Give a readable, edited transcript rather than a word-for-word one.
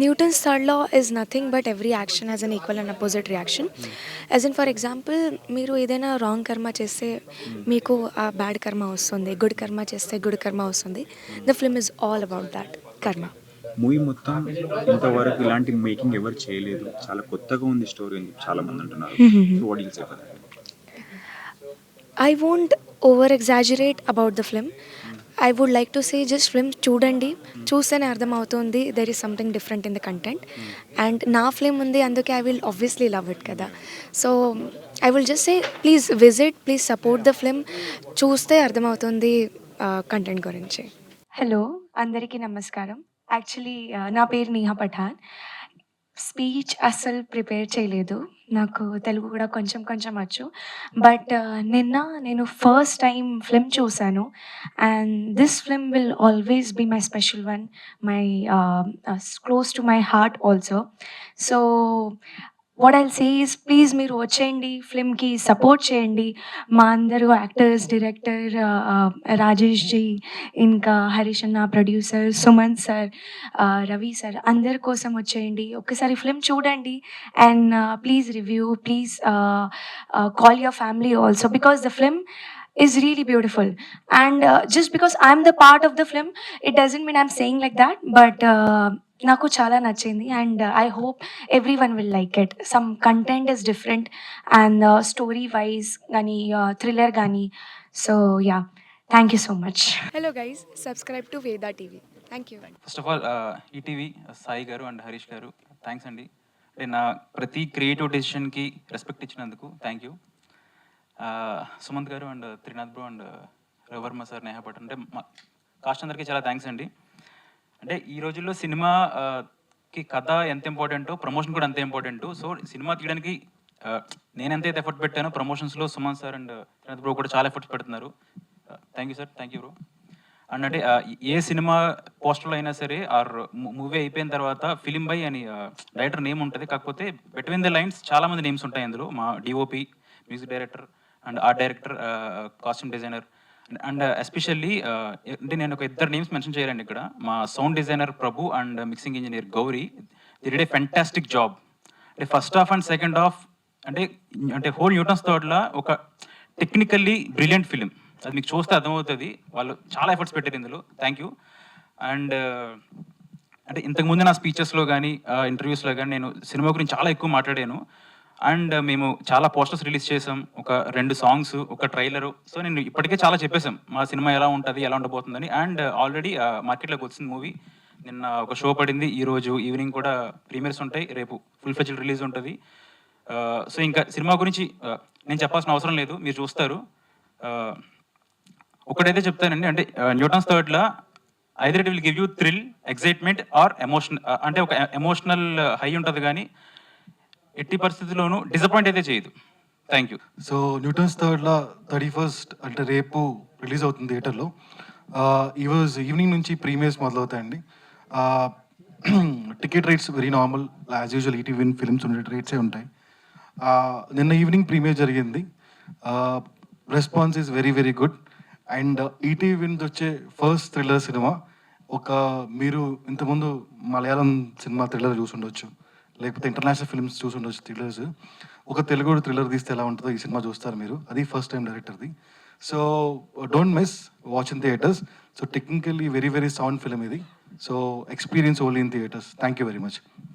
Newton's third law is nothing but every action has an equal and opposite reaction. As in, for example, మీరు ఏదైనా wrong కర్మ చేస్తే మీకు ఆ bad కర్మ వస్తుంది, గుడ్ కర్మ చేస్తే గుడ్ కర్మ వస్తుంది. The film is all about that కర్మ. మూవీ మొత్తం ఇంతవరకు ఇలాంటి మేకింగ్ ఎవరు చేయలేదు, చాలా కొత్తగా ఉంది స్టోరీ అని చాలా మంది అంటున్నారు. So what you say for that? I won't over exaggerate about the film. I would like to say just film చూడండి, చూస్తేనే అర్థమవుతుంది there is something different in the content. And నా ఫిల్మ్ ఉంది, అందుకే I will obviously love it కదా. So I will just say please visit, please support the film. చూస్తే అర్థమవుతుంది content గురించి. హలో, అందరికీ నమస్కారం. యాక్చువల్లీ నా పేరు నేహా పఠాన్. స్పీచ్ అస్సలు ప్రిపేర్ చేయలేదు, నాకు తెలుగు కూడా కొంచెం కొంచెం వచ్చు. బట్ నిన్న నేను ఫస్ట్ టైం ఫిల్మ్ చూశాను. And this film will always be my special one, my close to my heart also. So what I'll say is please మీరు వచ్చేయండి, ఫిల్మ్కి సపోర్ట్ చేయండి. మా అందరూ యాక్టర్స్, డైరెక్టర్ రాజేష్ జీ, ఇంకా హరీష్ అన్న producer, Suman sir, Ravi sir, అందరి కోసం వచ్చేయండి. ఒక్కసారి ఫిల్మ్ చూడండి and please review, please call your family also because the film is really beautiful. And just because I'm the part of the film, it doesn't mean I'm saying like that, but నాకు చాలా నచ్చింది and I hope everyone will like it. Some content is different and story wise కానీ thriller కానీ. So yeah, thank you so much. Hello guys, subscribe to Veda TV. Thank you. First of all ETV Sai garu and Harish garu thanks అండి. అంటే నా ప్రతి creative డెసిషన్కి respect ఇచ్చినందుకు thank you. Sumanth garu and Trinath bro and రవర్మ sir, Neha పట్, అంటే మా కాస్ట్ అందరికీ చాలా థ్యాంక్స్ అండి. అంటే ఈ రోజుల్లో సినిమాకి కథ ఎంత ఇంపార్టెంటో ప్రమోషన్ కూడా అంతే ఇంపార్టెంట్. సో సినిమా తీయడానికి నేను ఎంతైతే ఎఫర్ట్ పెట్టానో ప్రమోషన్స్లో Sumanth sir and Trinath bro కూడా చాలా ఎఫర్ట్స్ పెడుతున్నారు. Thank you sir, thank you bro. And అంటే ఏ సినిమా పోస్టర్లో అయినా సరే ఆర్ మూవీ అయిపోయిన తర్వాత ఫిలిం బై అని డైరెక్టర్ నేమ్ ఉంటుంది, కాకపోతే బిట్వీన్ ద లైన్స్ చాలామంది నేమ్స్ ఉంటాయి అందులో. మా DOP, music director and art director, costume designer and especially అంటే నేను ఒక ఇద్దరు నేమ్స్ మెన్షన్ చేయాలండి ఇక్కడ. మా sound designer Prabhu and mixing engineer Gauri, they did a fantastic job. అంటే first half and second half అంటే అంటే హోల్ న్యూటన్స్ థర్డ్లా ఒక టెక్నికల్లీ బ్రిలియంట్ ఫిలిం. అది మీకు చూస్తే అర్థమవుతుంది, వాళ్ళు చాలా ఎఫర్ట్స్ పెట్టారు ఇందులో. Thank you. అండ్ అంటే ఇంతకుముందు నా స్పీచెస్లో కానీ ఇంటర్వ్యూస్లో కానీ నేను సినిమా గురించి చాలా ఎక్కువ మాట్లాడాను. అండ్ మేము చాలా పోస్టర్స్ రిలీజ్ చేసాం, ఒక 2 సాంగ్స్, ఒక ట్రైలరు. సో నేను ఇప్పటికే చాలా చెప్పేశాం మా సినిమా ఎలా ఉంటుంది, ఎలా ఉండబోతుందని. అండ్ ఆల్రెడీ మార్కెట్లోకి వచ్చింది మూవీ. నిన్న ఒక షో పడింది, ఈరోజు ఈవినింగ్ కూడా ప్రీమియర్స్ ఉంటాయి, రేపు ఫుల్ ఫ్లెడ్జ్డ్ రిలీజ్ ఉంటుంది. సో ఇంకా సినిమా గురించి నేను చెప్పాల్సిన అవసరం లేదు, మీరు చూస్తారు. ఒకటైతే చెప్తానండి, అంటే Newton's third law either it will give you thrill, excitement or emotion. అంటే ఒక ఎమోషనల్ హై ఉంటుంది కానీ ఎట్టి పరిస్థితుల్లోనూ డిసప్పాయింట్ అయితే చేయదు. Thank you. So Newton's third law 31st అంటే రేపు రిలీజ్ అవుతుంది థియేటర్లో. ఈరోజు ఈవినింగ్ నుంచి ప్రీమియర్స్ మొదలవుతాయండి. Ticket rates very normal, as usual ETV films ఉండే రేట్సే ఉంటాయి. నిన్న ఈవినింగ్ ప్రీమియర్ జరిగింది, response is very very good. And ETV నుంచి వచ్చే ఫస్ట్ థ్రిల్లర్ సినిమా. ఒక మీరు ఇంతకుముందు మలయాళం సినిమా థ్రిల్లర్ చూసి ఉండొచ్చు, లేకపోతే ఇంటర్నేషనల్ ఫిల్మ్స్ చూసి ఉండొచ్చు థ్రిల్లర్స్. ఒక తెలుగు థ్రిల్లర్ తీస్తే ఎలా ఉంటుందో ఈ సినిమా చూస్తారు మీరు. అది ఫస్ట్ టైం డైరెక్టర్ది. So don't miss watch in theatres. So technically very very sound film ఇది. So experience only in theatres. Thank you very much.